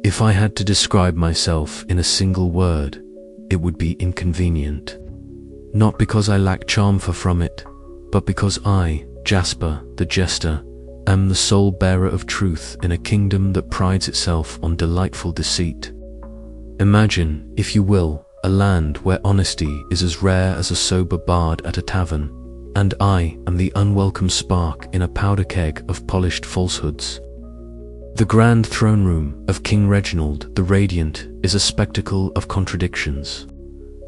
If I had to describe myself in a single word, it would be inconvenient. Not because I lack charm from it, but because I, Jasper the Jester, am the sole bearer of truth in a kingdom that prides itself on delightful deceit. Imagine, if you will, a land where honesty is as rare as a sober bard at a tavern, and I am the unwelcome spark in a powder keg of polished falsehoods. The grand throne room of King Reginald the Radiant is a spectacle of contradictions.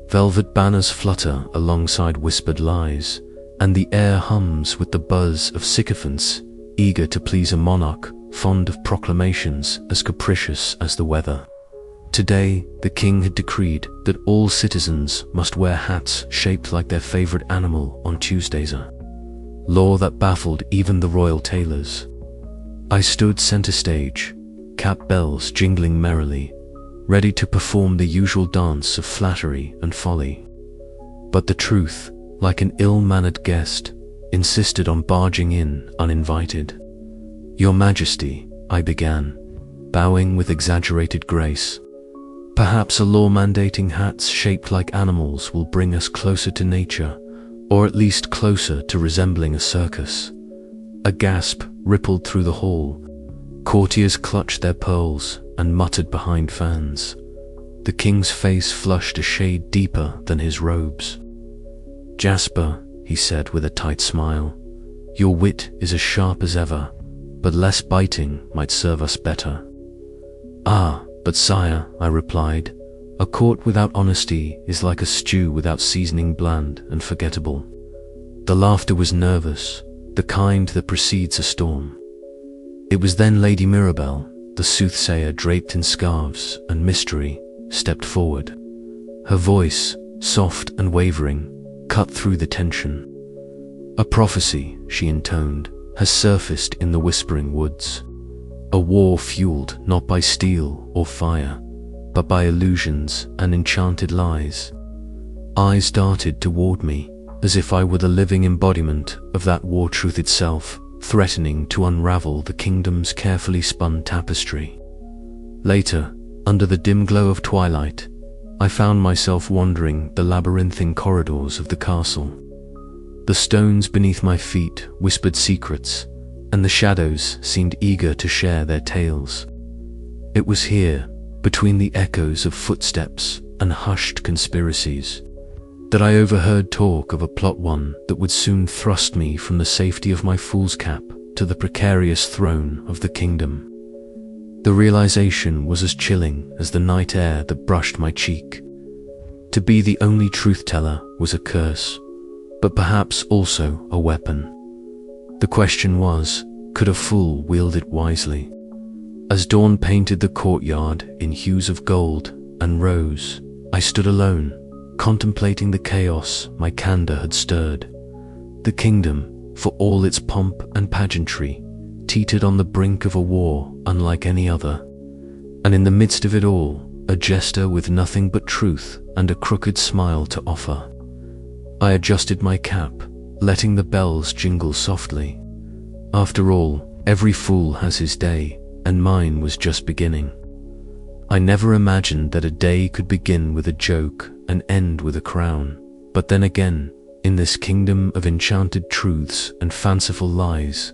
Velvet banners flutter alongside whispered lies, and the air hums with the buzz of sycophants eager to please a monarch fond of proclamations as capricious as the weather. Today, the king had decreed that all citizens must wear hats shaped like their favorite animal on Tuesdays, a law that baffled even the royal tailors. I stood center stage, cap bells jingling merrily, ready to perform the usual dance of flattery and folly. But the truth, like an ill-mannered guest, insisted on barging in uninvited. "Your Majesty," I began, bowing with exaggerated grace, "perhaps a law mandating hats shaped like animals will bring us closer to nature, or at least closer to resembling a circus." A gasp rippled through the hall. Courtiers clutched their pearls and muttered behind fans. The king's face flushed a shade deeper than his robes. "Jasper," he said with a tight smile, "your wit is as sharp as ever, but less biting might serve us better." "Ah, but sire," I replied, "a court without honesty is like a stew without seasoning, bland and forgettable." The laughter was nervous, the kind that precedes a storm. It was then Lady Mirabelle, the soothsayer draped in scarves and mystery, stepped forward. Her voice, soft and wavering, cut through the tension. "A prophecy," she intoned, "has surfaced in the whispering woods. A war fueled not by steel or fire, but by illusions and enchanted lies." Eyes darted toward me, as if I were the living embodiment of that war truth itself, threatening to unravel the kingdom's carefully spun tapestry. Later, under the dim glow of twilight, I found myself wandering the labyrinthine corridors of the castle. The stones beneath my feet whispered secrets, and the shadows seemed eager to share their tales. It was here, between the echoes of footsteps and hushed conspiracies, that I overheard talk of a plot, one that would soon thrust me from the safety of my fool's cap to the precarious throne of the kingdom. The realization was as chilling as the night air that brushed my cheek. To be the only truth-teller was a curse, but perhaps also a weapon. The question was, could a fool wield it wisely? As dawn painted the courtyard in hues of gold and rose, I stood alone, contemplating the chaos my candor had stirred. The kingdom, for all its pomp and pageantry, teetered on the brink of a war unlike any other. And in the midst of it all, a jester with nothing but truth and a crooked smile to offer. I adjusted my cap, letting the bells jingle softly. After all, every fool has his day, and mine was just beginning. I never imagined that a day could begin with a joke and end with a crown. But then again, in this kingdom of enchanted truths and fanciful lies,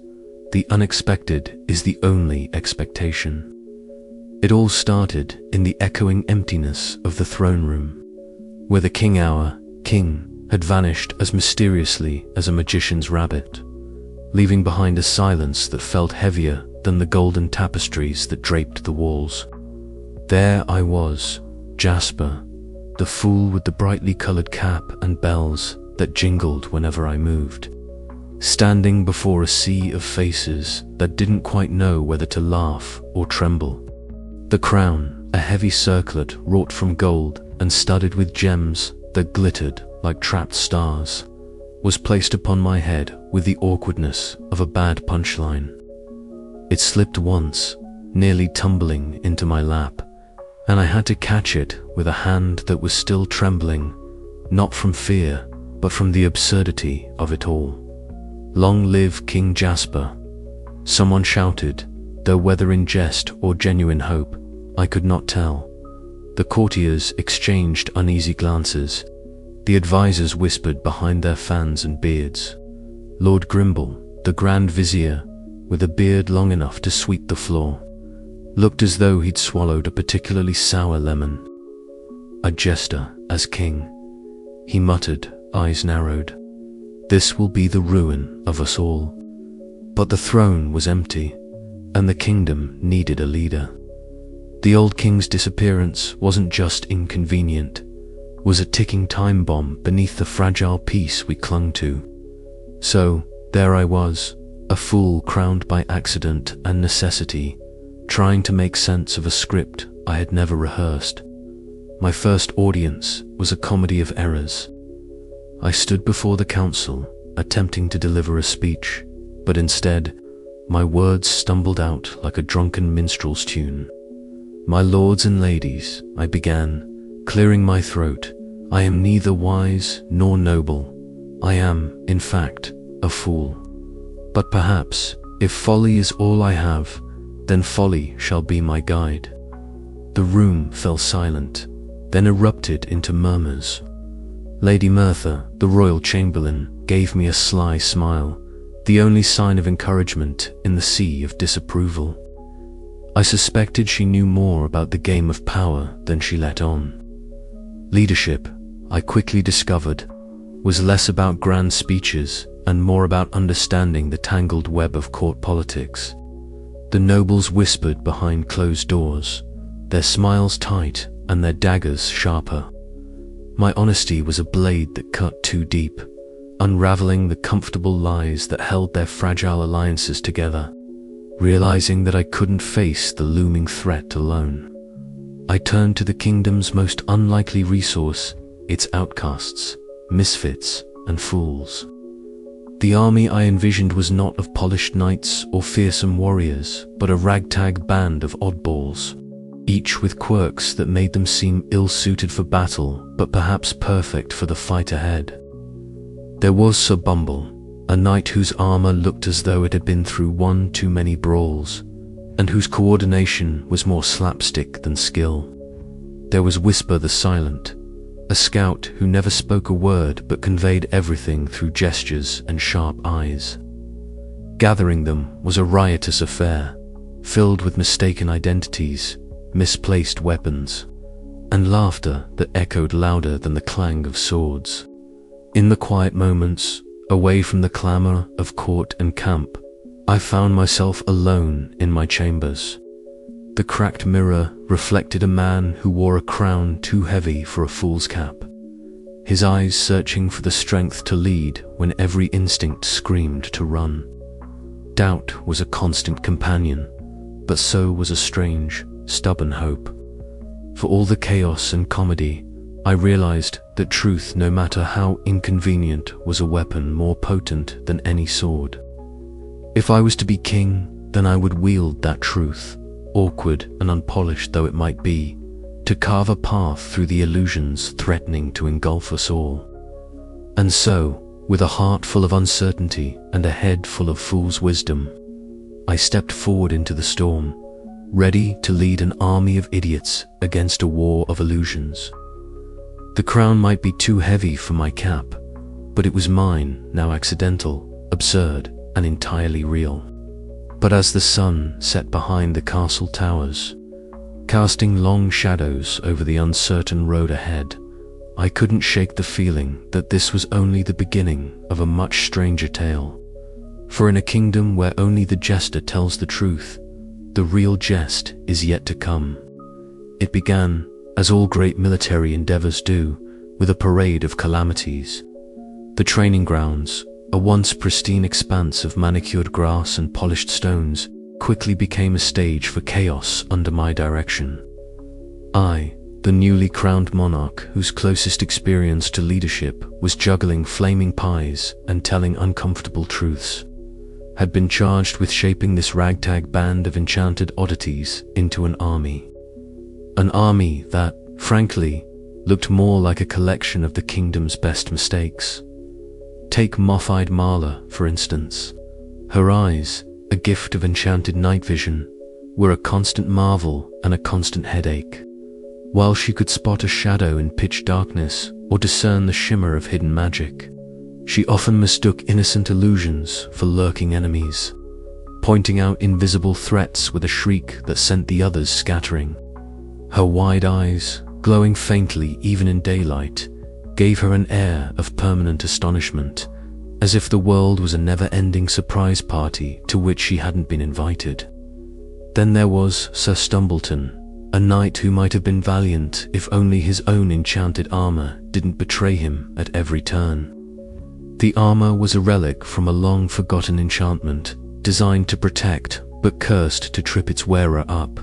the unexpected is the only expectation. It all started in the echoing emptiness of the throne room, where the king had vanished as mysteriously as a magician's rabbit, leaving behind a silence that felt heavier than the golden tapestries that draped the walls. There I was, Jasper, the fool with the brightly colored cap and bells that jingled whenever I moved, standing before a sea of faces that didn't quite know whether to laugh or tremble. The crown, a heavy circlet wrought from gold and studded with gems that glittered like trapped stars, was placed upon my head with the awkwardness of a bad punchline. It slipped once, nearly tumbling into my lap, and I had to catch it with a hand that was still trembling, not from fear, but from the absurdity of it all. "Long live King Jasper!" someone shouted, though whether in jest or genuine hope, I could not tell. The courtiers exchanged uneasy glances. The advisors whispered behind their fans and beards. Lord Grimble, the Grand Vizier, with a beard long enough to sweep the floor, looked as though he'd swallowed a particularly sour lemon. "A jester as king," he muttered, eyes narrowed. "This will be the ruin of us all." But the throne was empty, and the kingdom needed a leader. The old king's disappearance wasn't just inconvenient, was a ticking time bomb beneath the fragile peace we clung to. So, there I was, a fool crowned by accident and necessity, trying to make sense of a script I had never rehearsed. My first audience was a comedy of errors. I stood before the council, attempting to deliver a speech, but instead, my words stumbled out like a drunken minstrel's tune. "My lords and ladies," I began, clearing my throat, "I am neither wise nor noble. I am, in fact, a fool. But perhaps, if folly is all I have, then folly shall be my guide." The room fell silent, then erupted into murmurs. Lady Merthyr, the royal chamberlain, gave me a sly smile, the only sign of encouragement in the sea of disapproval. I suspected she knew more about the game of power than she let on. Leadership, I quickly discovered, was less about grand speeches and more about understanding the tangled web of court politics. The nobles whispered behind closed doors, their smiles tight and their daggers sharper. My honesty was a blade that cut too deep, unraveling the comfortable lies that held their fragile alliances together. Realizing that I couldn't face the looming threat alone, I turned to the kingdom's most unlikely resource, its outcasts, misfits, and fools. The army I envisioned was not of polished knights or fearsome warriors, but a ragtag band of oddballs, each with quirks that made them seem ill-suited for battle, but perhaps perfect for the fight ahead. There was Sir Bumble, a knight whose armor looked as though it had been through one too many brawls, and whose coordination was more slapstick than skill. There was Whisper the Silent, a scout who never spoke a word but conveyed everything through gestures and sharp eyes. Gathering them was a riotous affair, filled with mistaken identities, misplaced weapons, and laughter that echoed louder than the clang of swords. In the quiet moments, away from the clamor of court and camp, I found myself alone in my chambers. The cracked mirror reflected a man who wore a crown too heavy for a fool's cap, his eyes searching for the strength to lead when every instinct screamed to run. Doubt was a constant companion, but so was a strange, stubborn hope. For all the chaos and comedy, I realized that truth, no matter how inconvenient, was a weapon more potent than any sword. If I was to be king, then I would wield that truth, awkward and unpolished though it might be, to carve a path through the illusions threatening to engulf us all. And so, with a heart full of uncertainty and a head full of fool's wisdom, I stepped forward into the storm, ready to lead an army of idiots against a war of illusions. The crown might be too heavy for my cap, but it was mine, now accidental, absurd, and entirely real. But as the sun set behind the castle towers, casting long shadows over the uncertain road ahead, I couldn't shake the feeling that this was only the beginning of a much stranger tale. For in a kingdom where only the jester tells the truth, the real jest is yet to come. It began, as all great military endeavors do, with a parade of calamities. The training grounds, a once pristine expanse of manicured grass and polished stones, quickly became a stage for chaos under my direction. I, the newly crowned monarch whose closest experience to leadership was juggling flaming pies and telling uncomfortable truths, had been charged with shaping this ragtag band of enchanted oddities into an army. An army that, frankly, looked more like a collection of the kingdom's best mistakes Take moth-eyed Marla, for instance. Her eyes, a gift of enchanted night vision, were a constant marvel and a constant headache. While she could spot a shadow in pitch darkness or discern the shimmer of hidden magic, she often mistook innocent illusions for lurking enemies, pointing out invisible threats with a shriek that sent the others scattering. Her wide eyes, glowing faintly even in daylight, gave her an air of permanent astonishment, as if the world was a never-ending surprise party to which she hadn't been invited. Then there was Sir Stumbleton, a knight who might have been valiant if only his own enchanted armor didn't betray him at every turn. The armor was a relic from a long-forgotten enchantment, designed to protect, but cursed to trip its wearer up.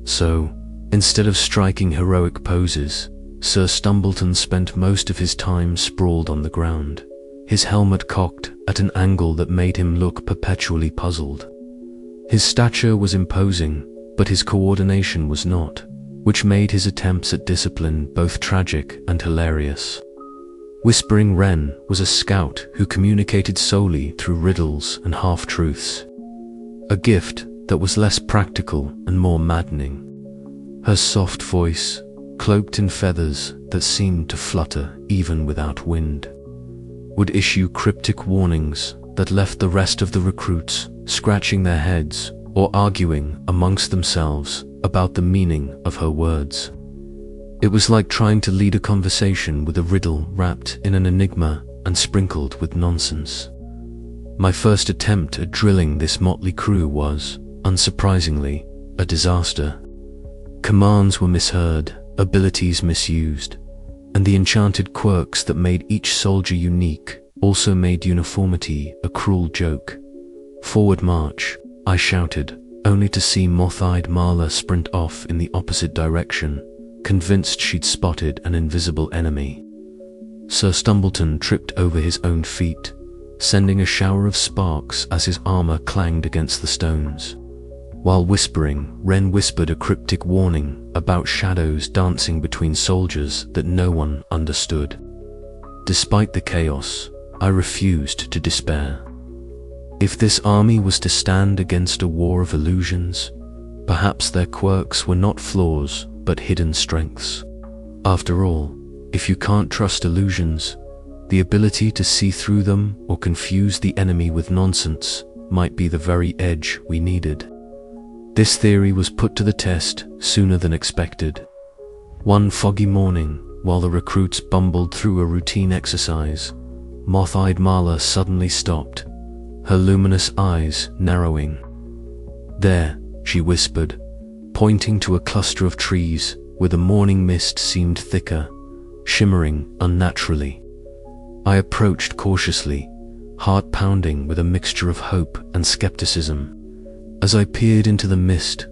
So, instead of striking heroic poses, Sir Stumbleton spent most of his time sprawled on the ground, his helmet cocked at an angle that made him look perpetually puzzled. His stature was imposing, but his coordination was not, which made his attempts at discipline both tragic and hilarious. Whispering Wren was a scout who communicated solely through riddles and half-truths, a gift that was less practical and more maddening. Her soft voice, cloaked in feathers that seemed to flutter even without wind, would issue cryptic warnings that left the rest of the recruits scratching their heads or arguing amongst themselves about the meaning of her words. It was like trying to lead a conversation with a riddle wrapped in an enigma and sprinkled with nonsense. My first attempt at drilling this motley crew was, unsurprisingly, a disaster. Commands were misheard, abilities misused, and the enchanted quirks that made each soldier unique also made uniformity a cruel joke. "Forward march," I shouted, only to see moth-eyed Marla sprint off in the opposite direction, convinced she'd spotted an invisible enemy. Sir Stumbleton tripped over his own feet, sending a shower of sparks as his armor clanged against the stones. While whispering, Wren whispered a cryptic warning about shadows dancing between soldiers that no one understood. Despite the chaos, I refused to despair. If this army was to stand against a war of illusions, perhaps their quirks were not flaws but hidden strengths. After all, if you can't trust illusions, the ability to see through them or confuse the enemy with nonsense might be the very edge we needed. This theory was put to the test sooner than expected. One foggy morning, while the recruits bumbled through a routine exercise, moth-eyed Marla suddenly stopped, her luminous eyes narrowing. "There," she whispered, pointing to a cluster of trees where the morning mist seemed thicker, shimmering unnaturally. I approached cautiously, heart pounding with a mixture of hope and skepticism. As I peered into the mist,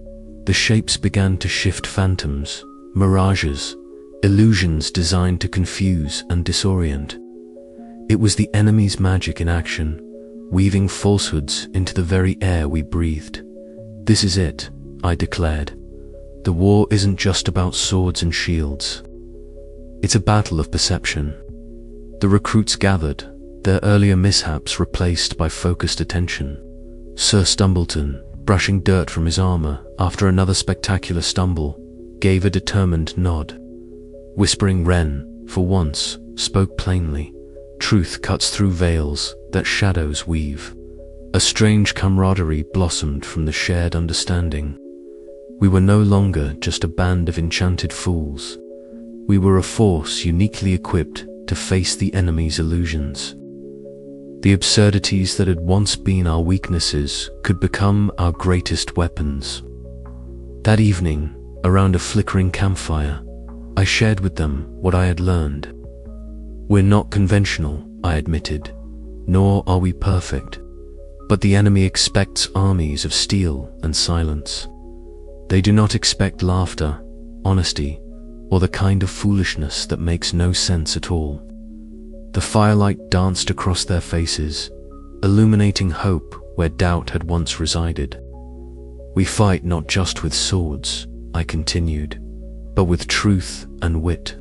the shapes began to shift, phantoms, mirages, illusions designed to confuse and disorient. It was the enemy's magic in action, weaving falsehoods into the very air we breathed. "This is it," I declared. "The war isn't just about swords and shields. It's a battle of perception." The recruits gathered, their earlier mishaps replaced by focused attention. Sir Stumbleton, brushing dirt from his armor after another spectacular stumble, gave a determined nod. Whispering Wren, for once, spoke plainly. Truth cuts through veils that shadows weave. A strange camaraderie blossomed from the shared understanding. We were no longer just a band of enchanted fools. We were a force uniquely equipped to face the enemy's illusions. The absurdities that had once been our weaknesses could become our greatest weapons. That evening, around a flickering campfire, I shared with them what I had learned. "We're not conventional," I admitted, "nor are we perfect. But the enemy expects armies of steel and silence. They do not expect laughter, honesty, or the kind of foolishness that makes no sense at all." The firelight danced across their faces, illuminating hope where doubt had once resided. "We fight not just with swords," I continued, "but with truth and wit.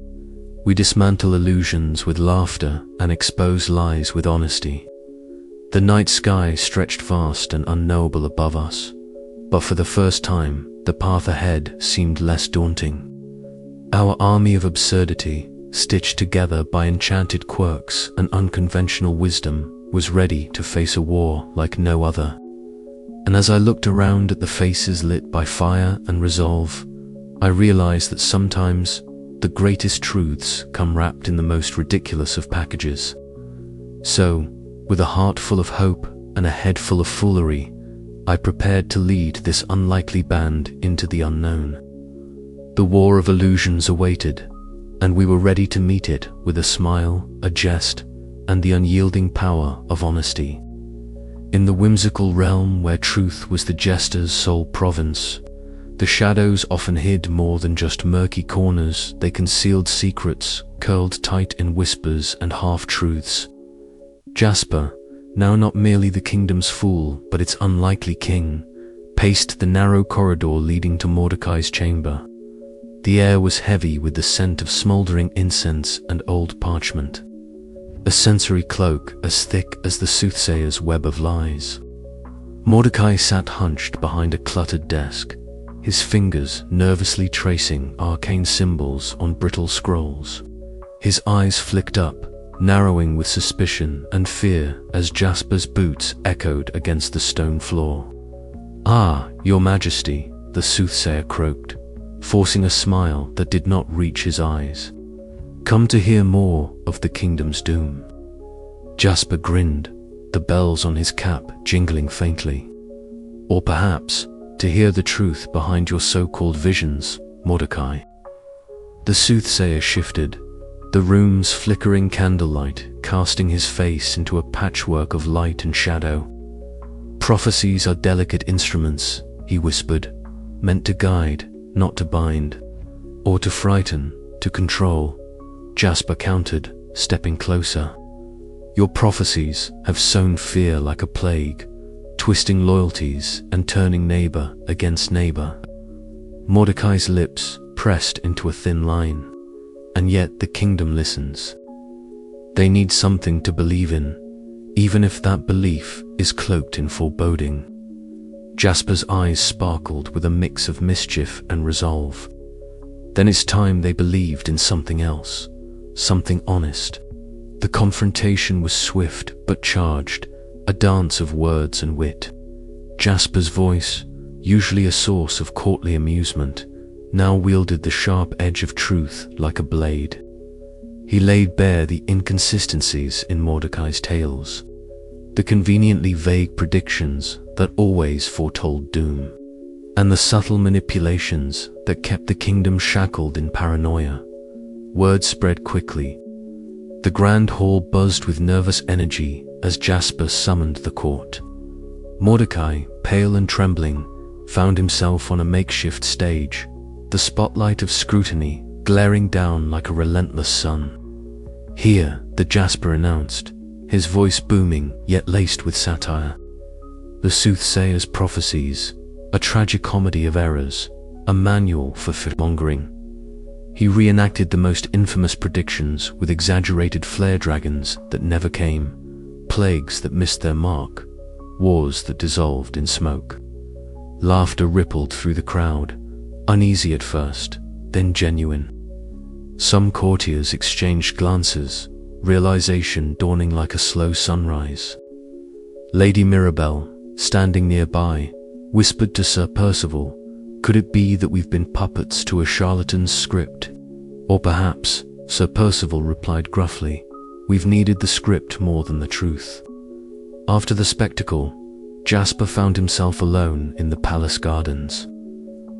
We dismantle illusions with laughter and expose lies with honesty. The night sky stretched vast and unknowable above us, but for the first time, the path ahead seemed less daunting. Our army of absurdity, stitched together by enchanted quirks and unconventional wisdom, was ready to face a war like no other. And as I looked around at the faces lit by fire and resolve, I realized that sometimes the greatest truths come wrapped in the most ridiculous of packages. So, with a heart full of hope and a head full of foolery, I prepared to lead this unlikely band into the unknown. The war of illusions awaited, and we were ready to meet it with a smile, a jest, and the unyielding power of honesty. In the whimsical realm where truth was the jester's sole province, the shadows often hid more than just murky corners. They concealed secrets, curled tight in whispers and half-truths. Jasper, now not merely the kingdom's fool, but its unlikely king, paced the narrow corridor leading to Mordecai's chamber. The air was heavy with the scent of smoldering incense and old parchment, a sensory cloak as thick as the soothsayer's web of lies. Mordecai sat hunched behind a cluttered desk, his fingers nervously tracing arcane symbols on brittle scrolls. His eyes flicked up, narrowing with suspicion and fear as Jasper's boots echoed against the stone floor. "Ah, your majesty," the soothsayer croaked, forcing a smile that did not reach his eyes. "Come to hear more of the kingdom's doom." Jasper grinned, the bells on his cap jingling faintly. "Or perhaps, to hear the truth behind your so-called visions, Mordecai." The soothsayer shifted, the room's flickering candlelight casting his face into a patchwork of light and shadow. "Prophecies are delicate instruments," he whispered, "meant to guide, not to bind, or to frighten, to control." Jasper countered, stepping closer. "Your prophecies have sown fear like a plague, twisting loyalties and turning neighbor against neighbor." Mordecai's lips pressed into a thin line. "And yet the kingdom listens. They need something to believe in, even if that belief is cloaked in foreboding." Jasper's eyes sparkled with a mix of mischief and resolve. "Then it's time they believed in something else, something honest." The confrontation was swift but charged, a dance of words and wit. Jasper's voice, usually a source of courtly amusement, now wielded the sharp edge of truth like a blade. He laid bare the inconsistencies in Mordecai's tales, the conveniently vague predictions that always foretold doom, and the subtle manipulations that kept the kingdom shackled in paranoia. Word spread quickly. The grand hall buzzed with nervous energy as Jasper summoned the court. Mordecai, pale and trembling, found himself on a makeshift stage, the spotlight of scrutiny glaring down like a relentless sun. "Here," the Jasper announced, his voice booming yet laced with satire. "The soothsayer's prophecies, a tragic comedy of errors, a manual for fear-mongering." He reenacted the most infamous predictions with exaggerated flare dragons that never came, plagues that missed their mark, wars that dissolved in smoke. Laughter rippled through the crowd, uneasy at first, then genuine. Some courtiers exchanged glances, realization dawning like a slow sunrise. Lady Mirabelle, standing nearby, whispered to Sir Percival, "Could it be that we've been puppets to a charlatan's script?" "Or perhaps," Sir Percival replied gruffly, "we've needed the script more than the truth." After the spectacle, Jasper found himself alone in the palace gardens.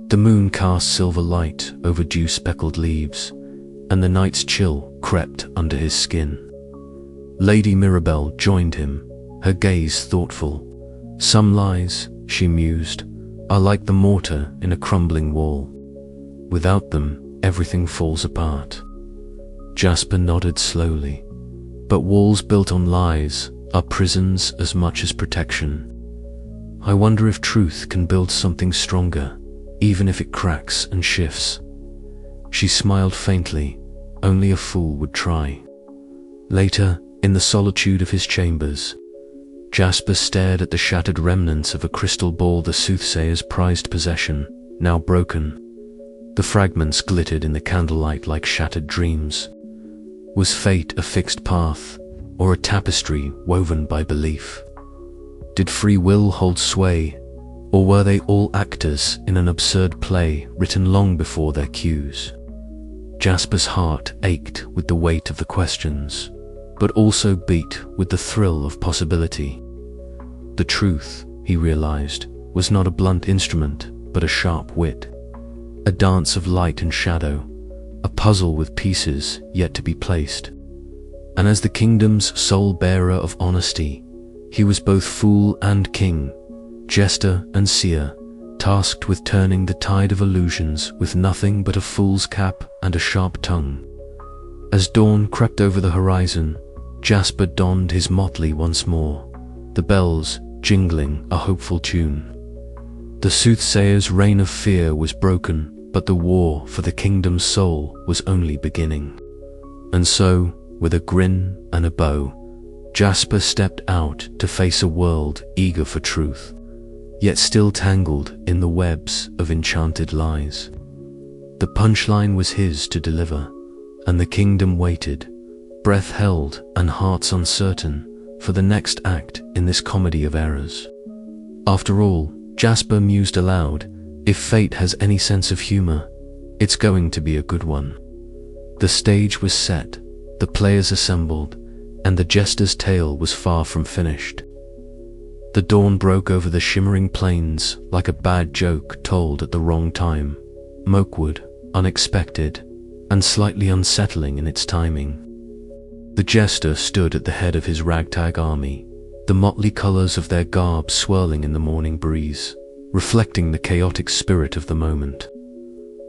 The moon cast silver light over dew-speckled leaves, and the night's chill crept under his skin. Lady Mirabelle joined him, her gaze thoughtful. "Some lies," she mused, "are like the mortar in a crumbling wall. Without them, everything falls apart." Jasper nodded slowly. "But walls built on lies are prisons as much as protection. I wonder if truth can build something stronger, even if it cracks and shifts." She smiled faintly, only a fool would try. Later, in the solitude of his chambers, Jasper stared at the shattered remnants of a crystal ball, the soothsayer's prized possession, now broken. The fragments glittered in the candlelight like shattered dreams. Was fate a fixed path, or a tapestry woven by belief? Did free will hold sway, or were they all actors in an absurd play written long before their cues? Jasper's heart ached with the weight of the questions, but also beat with the thrill of possibility. The truth, he realized, was not a blunt instrument, but a sharp wit. A dance of light and shadow, a puzzle with pieces yet to be placed. And as the kingdom's sole bearer of honesty, he was both fool and king, jester and seer, tasked with turning the tide of illusions with nothing but a fool's cap and a sharp tongue. As dawn crept over the horizon, Jasper donned his motley once more, the bells jingling a hopeful tune. The soothsayer's reign of fear was broken, but the war for the kingdom's soul was only beginning. And so, with a grin and a bow, Jasper stepped out to face a world eager for truth, yet still tangled in the webs of enchanted lies. The punchline was his to deliver, and the kingdom waited, breath held and hearts uncertain, for the next act in this comedy of errors. After all, Jasper mused aloud, if fate has any sense of humor, it's going to be a good one. The stage was set, the players assembled, and the jester's tale was far from finished. The dawn broke over the shimmering plains like a bad joke told at the wrong time, Mokewood, unexpected, and slightly unsettling in its timing. The jester stood at the head of his ragtag army, the motley colors of their garb swirling in the morning breeze, reflecting the chaotic spirit of the moment.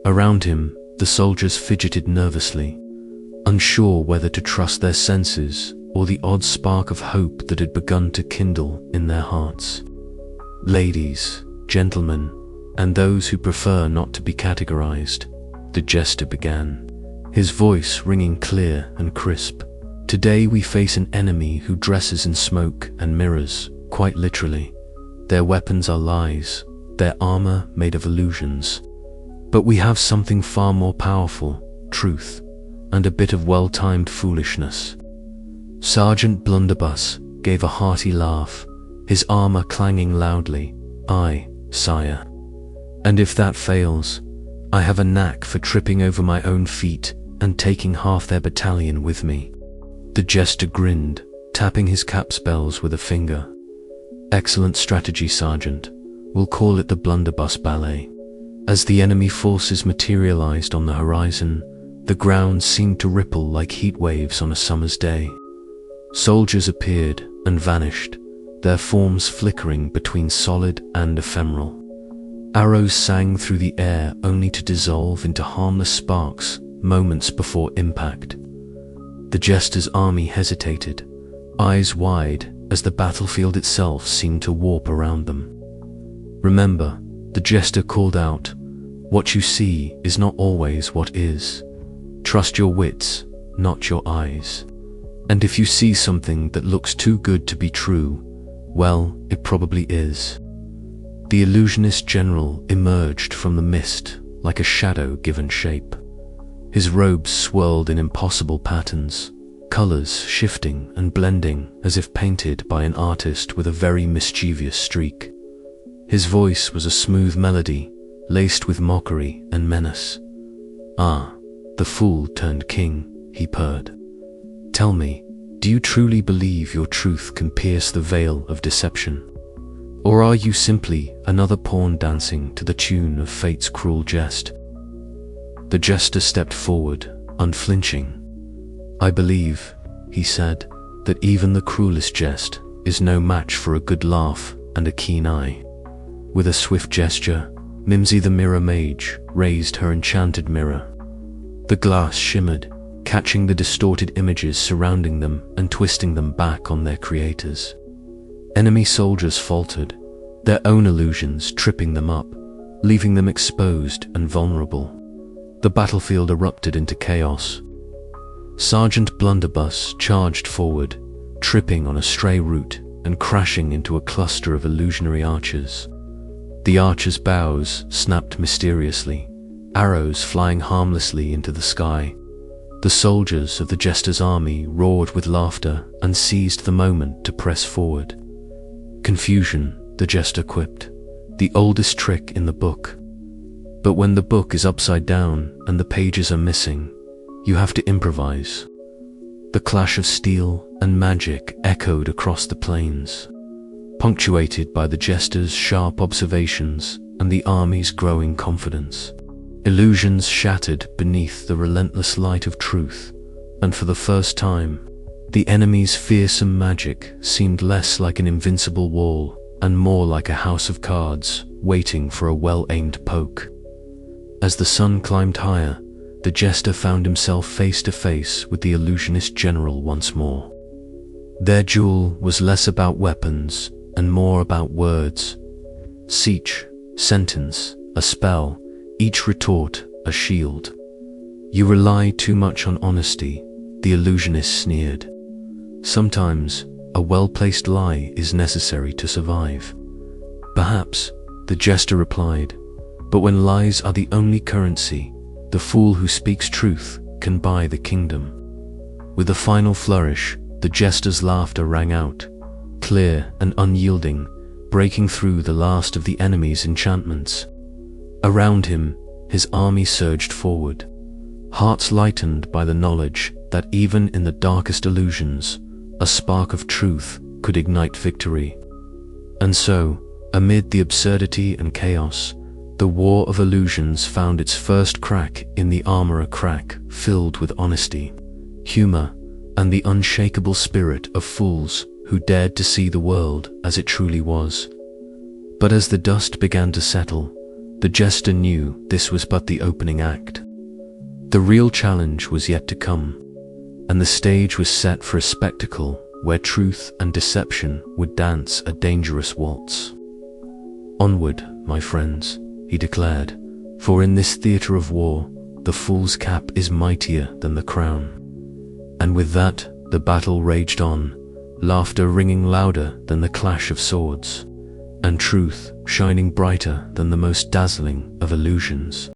Around him, the soldiers fidgeted nervously, unsure whether to trust their senses or the odd spark of hope that had begun to kindle in their hearts. Ladies, gentlemen, and those who prefer not to be categorized, the jester began, his voice ringing clear and crisp. Today we face an enemy who dresses in smoke and mirrors, quite literally. Their weapons are lies, their armor made of illusions. But we have something far more powerful, truth, and a bit of well-timed foolishness. Sergeant Blunderbuss gave a hearty laugh, his armor clanging loudly. Aye, sire. And if that fails, I have a knack for tripping over my own feet and taking half their battalion with me. The jester grinned, tapping his cap spells with a finger. Excellent strategy, Sergeant. We'll call it the Blunderbuss Ballet. As the enemy forces materialized on the horizon, the ground seemed to ripple like heat waves on a summer's day. Soldiers appeared and vanished, their forms flickering between solid and ephemeral. Arrows sang through the air only to dissolve into harmless sparks moments before impact. The jester's army hesitated, eyes wide as the battlefield itself seemed to warp around them. Remember, the jester called out, what you see is not always what is. Trust your wits, not your eyes. And if you see something that looks too good to be true, well, it probably is. The illusionist general emerged from the mist like a shadow given shape. His robes swirled in impossible patterns, colors shifting and blending as if painted by an artist with a very mischievous streak. His voice was a smooth melody, laced with mockery and menace. Ah, the fool turned king, he purred. Tell me, do you truly believe your truth can pierce the veil of deception? Or are you simply another pawn dancing to the tune of fate's cruel jest? The jester stepped forward, unflinching. I believe, he said, that even the cruelest jest is no match for a good laugh and a keen eye. With a swift gesture, Mimsy the Mirror Mage raised her enchanted mirror. The glass shimmered, catching the distorted images surrounding them and twisting them back on their creators. Enemy soldiers faltered, their own illusions tripping them up, leaving them exposed and vulnerable. The battlefield erupted into chaos. Sergeant Blunderbuss charged forward, tripping on a stray root and crashing into a cluster of illusionary archers. The archers' bows snapped mysteriously, arrows flying harmlessly into the sky. The soldiers of the Jester's army roared with laughter and seized the moment to press forward. Confusion, the Jester quipped, the oldest trick in the book. But when the book is upside down and the pages are missing, you have to improvise. The clash of steel and magic echoed across the plains, punctuated by the Jester's sharp observations and the army's growing confidence. Illusions shattered beneath the relentless light of truth, and for the first time, the enemy's fearsome magic seemed less like an invincible wall and more like a house of cards waiting for a well-aimed poke. As the sun climbed higher, the Jester found himself face to face with the illusionist general once more. Their duel was less about weapons and more about words. Speech, sentence, a spell, each retort a shield. You rely too much on honesty, the illusionist sneered. Sometimes, a well-placed lie is necessary to survive. Perhaps, the Jester replied, but when lies are the only currency, the fool who speaks truth can buy the kingdom. With a final flourish, the Jester's laughter rang out, clear and unyielding, breaking through the last of the enemy's enchantments. Around him, his army surged forward, hearts lightened by the knowledge that even in the darkest illusions, a spark of truth could ignite victory. And so, amid the absurdity and chaos, the war of illusions found its first crack in the armor, a crack filled with honesty, humor, and the unshakable spirit of fools who dared to see the world as it truly was. But as the dust began to settle, the Jester knew this was but the opening act. The real challenge was yet to come, and the stage was set for a spectacle where truth and deception would dance a dangerous waltz. Onward, my friends, he declared, for in this theater of war, the fool's cap is mightier than the crown. And with that, the battle raged on, laughter ringing louder than the clash of swords, and truth shining brighter than the most dazzling of illusions.